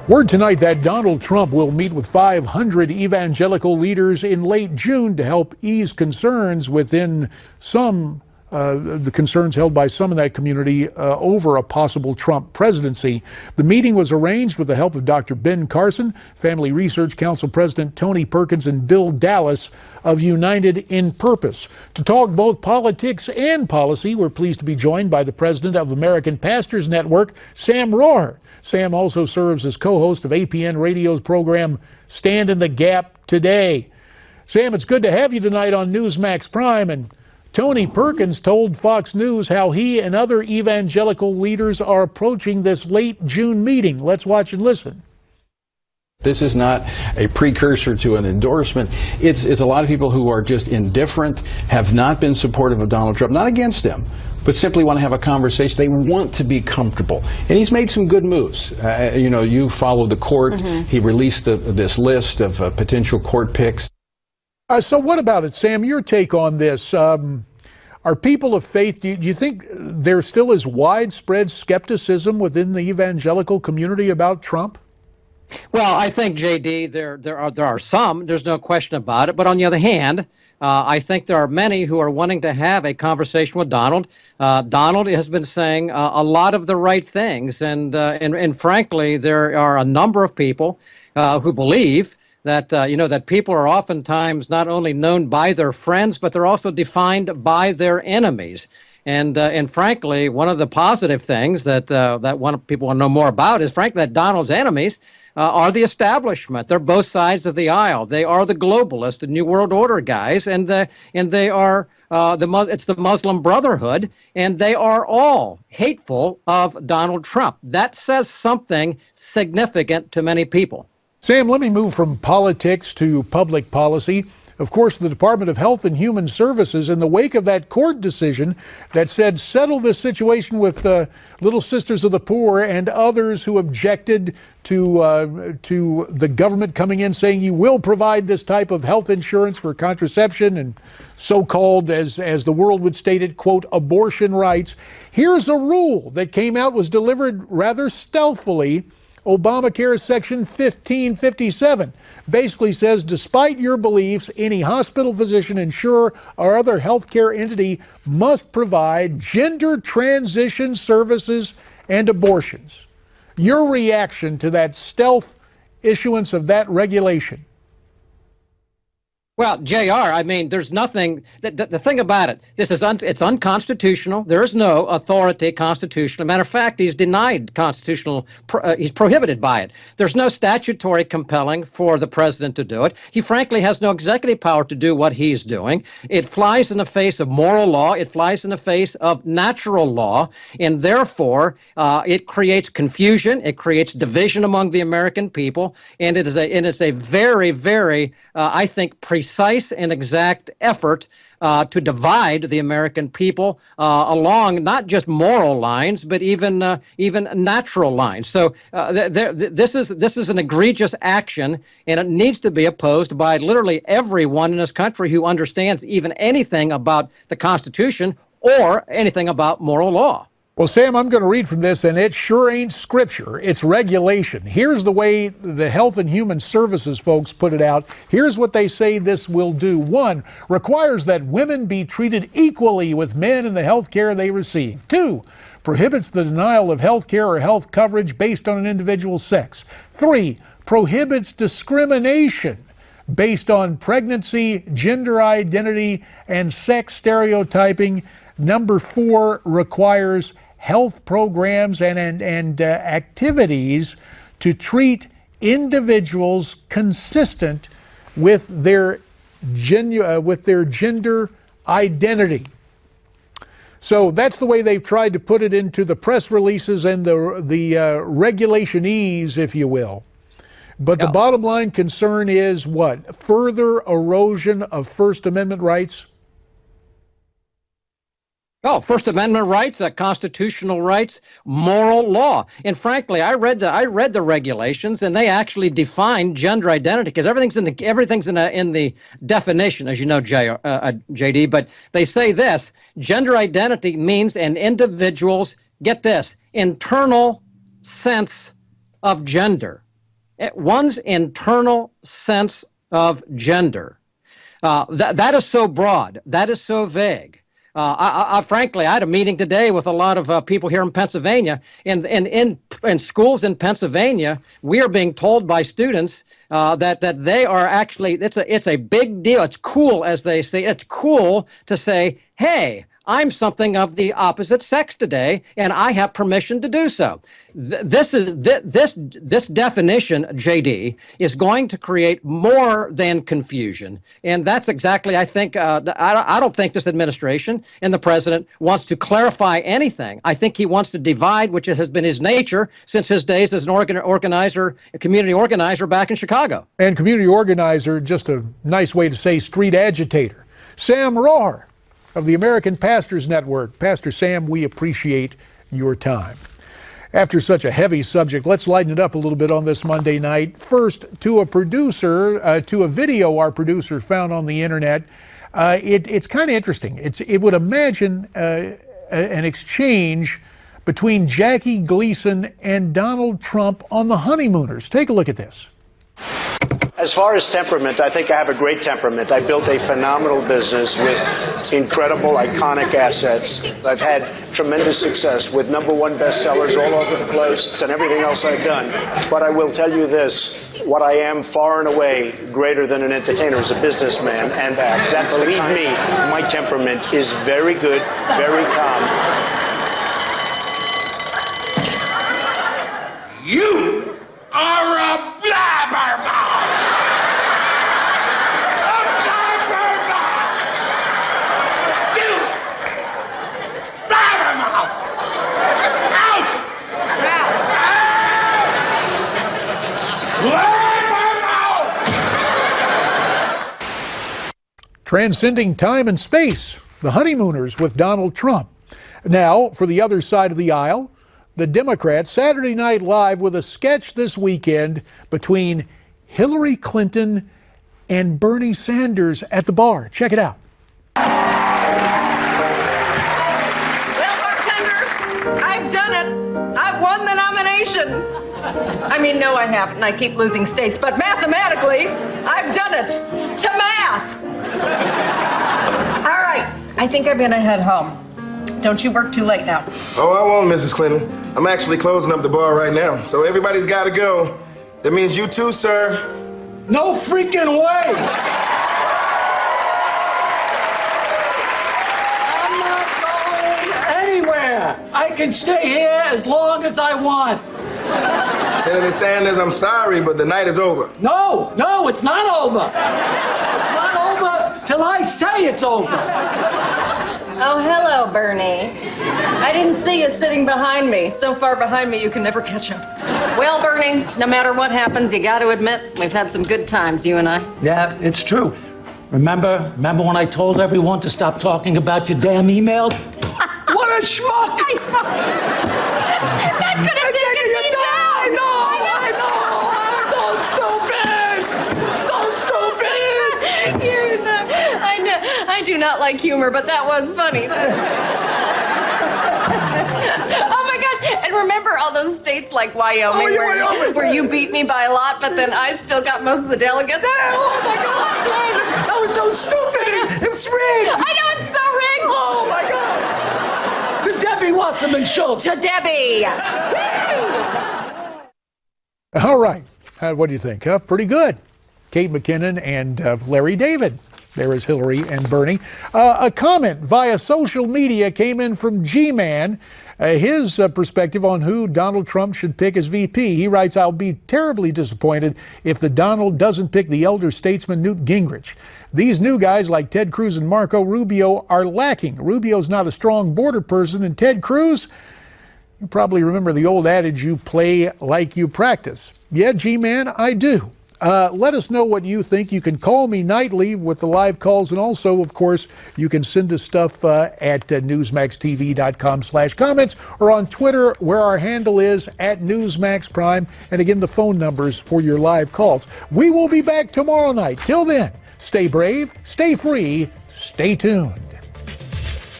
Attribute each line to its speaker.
Speaker 1: Word tonight that Donald Trump will meet with 500 evangelical leaders in late June to help ease concerns within the concerns held by some in that community over a possible Trump presidency. The meeting was arranged with the help of Dr. Ben Carson, Family Research Council President Tony Perkins, and Bill Dallas of United in Purpose. To talk both politics and policy, we're pleased to be joined by the president of American Pastors Network, Sam Rohrer. Sam also serves as co-host of APN Radio's program Stand in the Gap Today. Sam, it's good to have you tonight on Newsmax Prime. And Tony Perkins told Fox News how he and other evangelical leaders are approaching this late June meeting. Let's watch and listen.
Speaker 2: This is not a precursor to an endorsement. It's a lot of people who are just indifferent, have not been supportive of Donald Trump, not against him, but simply want to have a conversation. They want to be comfortable. And he's made some good moves. You follow the court. Mm-hmm. He released this list of potential court picks.
Speaker 1: So what about it, Sam? Your take on this. Are people of faith, do you think there still is widespread skepticism within the evangelical community about Trump?
Speaker 3: Well, I think, J.D., there are some. There's no question about it. But on the other hand, I think there are many who are wanting to have a conversation with Donald. Donald has been saying a lot of the right things. And frankly, there are a number of people who believe that, that people are oftentimes not only known by their friends, but they're also defined by their enemies. And frankly, one of the positive things that people want to know more about is, frankly, that Donald's enemies are the establishment. They're both sides of the aisle. They are the globalist, the New World Order guys, and they are it's the Muslim Brotherhood, and they are all hateful of Donald Trump. That says something significant to many people.
Speaker 1: Sam, let me move from politics to public policy. Of course, the Department of Health and Human Services, in the wake of that court decision that said settle this situation with Little Sisters of the Poor and others who objected to the government coming in saying you will provide this type of health insurance for contraception and so-called, as the world would state it, quote, abortion rights. Here's a rule that came out, was delivered rather stealthily. Obamacare Section 1557 basically says, despite your beliefs, any hospital, physician, insurer, or other healthcare entity must provide gender transition services and abortions. Your reaction to that stealth issuance of that regulation?
Speaker 3: Well, JR, I mean, there's nothing, the thing about it, it's unconstitutional. There is no authority constitutional. Matter of fact, he's denied constitutional, he's prohibited by it. There's no statutory compelling for the president to do it. He frankly has no executive power to do what he's doing. It flies in the face of moral law. It flies in the face of natural law. And therefore, it creates confusion. It creates division among the American people. And it's a very, very, I think, precise and exact effort to divide the American people along not just moral lines, but even natural lines. So this is an egregious action, and it needs to be opposed by literally everyone in this country who understands even anything about the Constitution or anything about moral law.
Speaker 1: Well, Sam, I'm going to read from this, and it sure ain't scripture. It's regulation. Here's the way the Health and Human Services folks put it out. Here's what they say this will do. 1, requires that women be treated equally with men in the health care they receive. 2, prohibits the denial of health care or health coverage based on an individual's sex. 3, prohibits discrimination based on pregnancy, gender identity, and sex stereotyping. Number 4, requires health programs and activities to treat individuals consistent with their gender identity. So that's the way they've tried to put it into the press releases and the regulationese, if you will. But the bottom line concern is what? Further erosion of First Amendment rights?
Speaker 3: Oh, First Amendment rights, constitutional rights, moral law. And frankly, I read the regulations, and they actually define gender identity, because everything's in the definition, as you know, JD. But they say this: gender identity means an individual's, get this, internal sense of gender. one's internal sense of gender. That is so broad. That is so vague. Frankly, I had a meeting today with a lot of people here in Pennsylvania. In schools in Pennsylvania, we are being told by students that they are actually, it's a big deal. It's cool, as they say. It's cool to say, hey, I'm something of the opposite sex today, and I have permission to do so. This definition, JD, is going to create more than confusion, and that's exactly, I think. I don't think this administration and the president wants to clarify anything. I think he wants to divide, which has been his nature since his days as an organizer, a community organizer back in Chicago.
Speaker 1: And community organizer, just a nice way to say street agitator. Sam Rohrer of the American Pastors Network. Pastor Sam, we appreciate your time. After such a heavy subject, let's lighten it up a little bit on this Monday night. First, to a producer, to a video our producer found on the internet. It's kind of interesting. It would imagine an exchange between Jackie Gleason and Donald Trump on the honeymooners. Take a look at this.
Speaker 4: As far as temperament, I think I have a great temperament. I built a phenomenal business with incredible, iconic assets. I've had tremendous success with #1 bestsellers all over the place and everything else I've done. But I will tell you this, what I am far and away greater than an entertainer is a businessman, and believe me, my temperament is very good, very calm.
Speaker 5: You are a blabbermouth!
Speaker 1: Transcending time and space, the honeymooners with Donald Trump. Now, for the other side of the aisle, the Democrats, Saturday Night Live with a sketch this weekend between Hillary Clinton and Bernie Sanders at the bar. Check it out.
Speaker 6: Well, bartender, I've done it. I've won the nomination. I mean, no, I haven't. I keep losing states, but mathematically, I've done it. To math. All right, I think I'm gonna head home. Don't you work too late now.
Speaker 7: Oh, I won't, Mrs. Clinton. I'm actually closing up the bar right now, so everybody's got to go. That means you too, sir.
Speaker 5: No freaking way! I'm not going anywhere. I can stay here as long as I want.
Speaker 7: Senator Sanders, I'm sorry, but the night is over.
Speaker 5: No, it's not over. It's not over till I say it's over.
Speaker 6: Oh, hello, Bernie. I didn't see you sitting behind me. So far behind me, you can never catch him. Well, Bernie, no matter what happens, you got to admit, we've had some good times, you and I.
Speaker 5: Yeah, it's true. Remember when I told everyone to stop talking about your damn emails? What a schmuck!
Speaker 6: That could have taken me down!
Speaker 5: I know! So stupid!
Speaker 6: I do not like humor, but that was funny. Oh my gosh, and remember all those states like Wyoming, where you beat me by a lot, but then I still got most of the delegates?
Speaker 5: Oh my God! That was so stupid! It's rigged!
Speaker 6: I know, it's so rigged!
Speaker 5: Oh my God! To Debbie Wasserman Schultz!
Speaker 6: To Debbie!
Speaker 1: All right. What do you think? Pretty good. Kate McKinnon and Larry David. There is Hillary and Bernie. A comment via social media came in from G-Man. His perspective on who Donald Trump should pick as VP. He writes, I'll be terribly disappointed if the Donald doesn't pick the elder statesman Newt Gingrich. These new guys like Ted Cruz and Marco Rubio are lacking. Rubio's not a strong border person, and Ted Cruz, you probably remember the old adage, you play like you practice. Yeah, G-Man, I do. Let us know what you think. You can call me nightly with the live calls, and also, of course, you can send us stuff at newsmaxtv.com/comments or on Twitter, where our handle is at Newsmax Prime. And again, the phone numbers for your live calls. We will be back tomorrow night. Till then, stay brave, stay free, stay tuned.